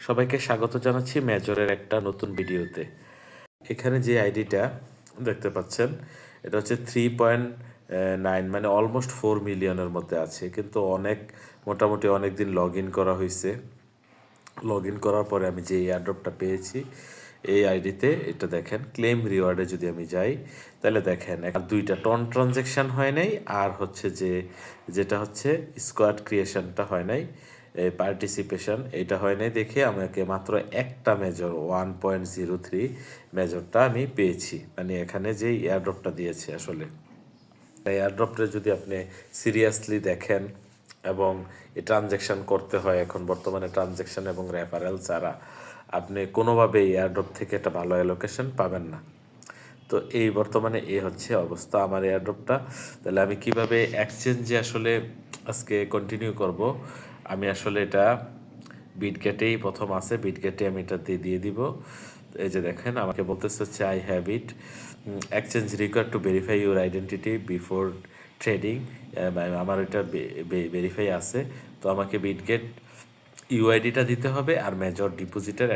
সবাইকে স্বাগত জানাচ্ছি মেজরের একটা নতুন ভিডিওতে। এখানে যে আইডিটা দেখতে পাচ্ছেন এটা হচ্ছে 3.9 মানে অলমোস্ট 4 মিলিয়নের মধ্যে আছে, কিন্তু মোটামুটি অনেক দিন লগ ইন করা হয়েছে। লগ ইন করার পরে আমি যে এয়ারড্রপটা পেয়েছি এই আইডিতে, এটা দেখেন ক্লেম রিওয়ার্ডে যদি আমি যাই তাহলে দেখেন দুইটা ট্রানজ্যাকশান হয় নাই, আর হচ্ছে যেটা হচ্ছে স্কোয়াড ক্রিয়েশনটা হয় নাই, পার্টিসিপেশন এটা হয় নাই দেখে আমাকে মাত্র একটা মেজর 1.03 মেজরটা আমি পেয়েছি। মানে এখানে যেই এয়ারড্রপটা দিয়েছে আসলে এয়ারড্রপটা যদি আপনি সিরিয়াসলি দেখেন এবং এই ট্রানজ্যাকশান করতে হয়, এখন বর্তমানে ট্রানজ্যাকশান এবং রেফারেল ছাড়া আপনি কোনোভাবেই এয়ারড্রপ থেকে একটা ভালো অ্যালোকেশন পাবেন না। তো এই বর্তমানে হচ্ছে অবস্থা আমার এয়ারড্রপটা। তাহলে আমি কিভাবে এক্সচেঞ্জে আসলে আজকে কন্টিনিউ করব, আমি আসলে এটা বিটগেটেই প্রথম আছে, বিটগেটে আমি এটা দিয়ে দিব। এই যে দেখেন আমাকে বলতেছে হচ্ছে I have it, exchange required to verify your identity before trading. আমার এটা ভেরিফাই আছে, তো আমাকে বিটগেট ইউআইডিটা দিতে হবে আর মেজর ডিপোজিটের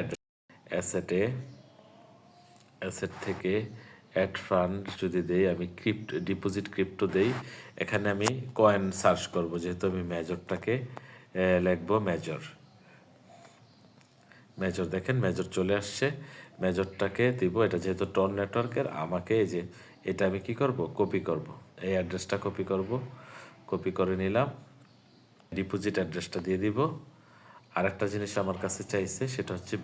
অ্যাসেট থেকে অ্যাড ফান্ড যদি দেই, আমি ডিপোজিট ক্রিপ্টো দেই, এখানে আমি কয়েন সার্চ করব, যেহেতু আমি মেজরটাকে লিখবো মেজর দেখেন মেজর চলে আসছে, মেজরটাকে দিব। এটা যেহেতু টন নেটওয়ার্কের, আমাকে এই যে এটা আমি কি করব, কপি করব, এই অ্যাড্রেসটা কপি করে নিলাম, ডিপোজিট অ্যাড্রেসটা দিয়ে দিব। আর একটা জিনিস আমার কাছে চাইছে, সেটা হচ্ছে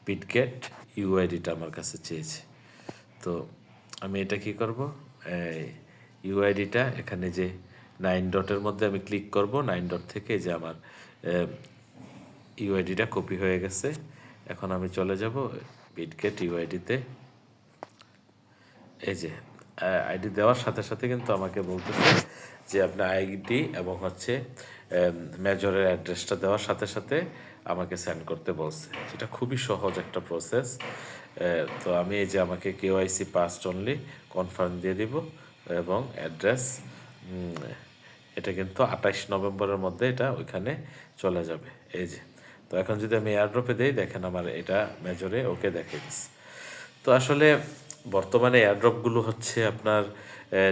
বিটগেট ইউআইডিটা আমার কাছে চেয়েছে। তো আমি এটা কি করব, ইউআইডিটা এখানে যে 9 ডটের মধ্যে আমি ক্লিক করব, 9 ডট থেকে যে আমার ইউআইডিটা কপি হয়ে গেছে। এখন আমি চলে যাব বিটগেট ইউআইডিতে। এই যে আইডি দেওয়ার সাথে সাথে কিন্তু আমাকে বলতেছে যে আপনার আইডি এবং হচ্ছে মেজরের অ্যাড্রেসটা দেওয়ার সাথে সাথে আমাকে সেন্ড করতে বলছে, যেটা খুবই সহজ একটা প্রসেস। তো আমি এই যে আমাকে কেওআইসি পাসড অনলি কনফার্ম দিয়ে দিব এবং অ্যাড্রেস, এটা কিন্তু 28 নভেম্বরের মধ্যে এটা ওইখানে চলে যাবে। এই যে তো এখন যদি আমি এয়ারড্রপে দিই, দেখেন আমার এটা মেজরে ওকে দেখে দিচ্ছে। তো আসলে বর্তমানে এয়ারড্রপগুলো হচ্ছে আপনার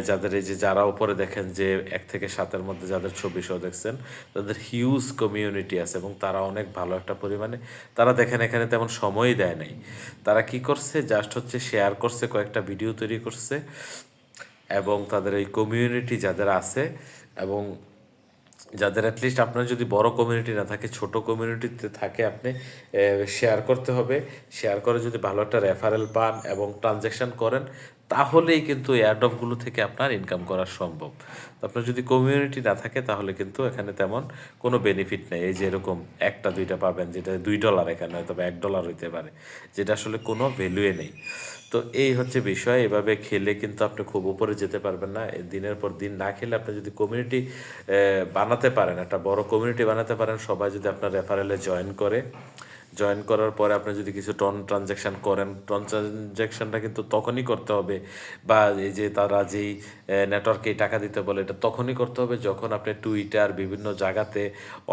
যাদের এই যে যারা উপরে দেখেন যে 1 থেকে 7-এর মধ্যে যাদের ছবি সহ দেখছেন, তাদের হিউজ কমিউনিটি আছে এবং তারা অনেক ভালো একটা পরিমাণে, তারা দেখেন এখানে তেমন সময়ই দেয় নাই। তারা কি করছে, জাস্ট হচ্ছে শেয়ার করছে, কয়েকটা ভিডিও তৈরি করছে এবং তাদের এই কমিউনিটি যাদের আছে এবং যাদের অ্যাটলিস্ট আপনার যদি বড় কমিউনিটি না থাকে, ছোট কমিউনিটিতে থাকে, আপনি শেয়ার করতে হবে। শেয়ার করে যদি ভালো একটা রেফারেল পান এবং ট্রানজ্যাকশান করেন, তাহলেই কিন্তু এয়ারড্রপগুলো থেকে আপনার ইনকাম করা সম্ভব। তো আপনার যদি কমিউনিটি না থাকে তাহলে কিন্তু এখানে তেমন কোনো বেনিফিট নেই। এই যে এরকম একটা দুইটা পাবেন, যেটা $2 এখানে হয়তো বা $1 হইতে পারে, যেটা আসলে কোনো ভ্যালুয়ে নেই। তো এই হচ্ছে বিষয়, এভাবে খেলে কিন্তু আপনি খুব উপরে যেতে পারবেন না। দিনের পর দিন না খেলে আপনি যদি কমিউনিটি বানাতে পারেন, একটা বড় কমিউনিটি বানাতে পারেন, সবাই যদি আপনার রেফারেলে জয়েন করার পরে আপনি যদি কিছু ট্রানজ্যাকশান করেন, ট্রানজ্যাকশানটা কিন্তু তখনই করতে হবে, বা এই যে তারা যেই নেটওয়ার্কে টাকা দিতে বলে এটা তখনই করতে হবে যখন আপনি টুইটার বিভিন্ন জায়গাতে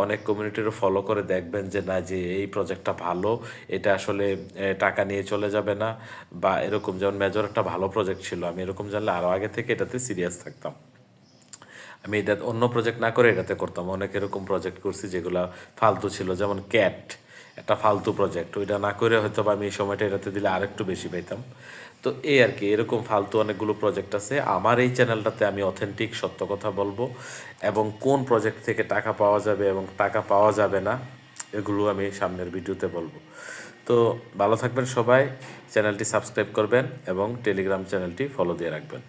অনেক কমিউনিটিরও ফলো করে দেখবেন যে না, যে এই প্রজেক্টটা ভালো, এটা আসলে টাকা নিয়ে চলে যাবে না, বা এরকম। যেমন মেজর একটা ভালো প্রজেক্ট ছিল, আমি এরকম জানলে আরও আগে থেকে এটাতে সিরিয়াস থাকতাম। আমি এটা অন্য প্রজেক্ট না করে এটাতে করতাম। অনেক এরকম প্রজেক্ট করছি যেগুলো ফালতু ছিল, যেমন ক্যাট একটা ফালতু প্রজেক্ট, ওইটা না করে হয়তো আমি এই সময়টা এটাতে দিলে আরেকটু বেশি পাইতাম। তো এই আর কি, এরকম ফালতু অনেকগুলো প্রজেক্ট আছে। আমার এই চ্যানেলটাতে আমি অথেন্টিক সত্য কথা বলবো এবং কোন প্রজেক্ট থেকে টাকা পাওয়া যাবে এবং টাকা পাওয়া যাবে না, এগুলো আমি সামনের ভিডিওতে বলবো। তো ভালো থাকবেন সবাই, চ্যানেলটি সাবস্ক্রাইব করবেন এবং টেলিগ্রাম চ্যানেলটি ফলো দিয়ে রাখবেন।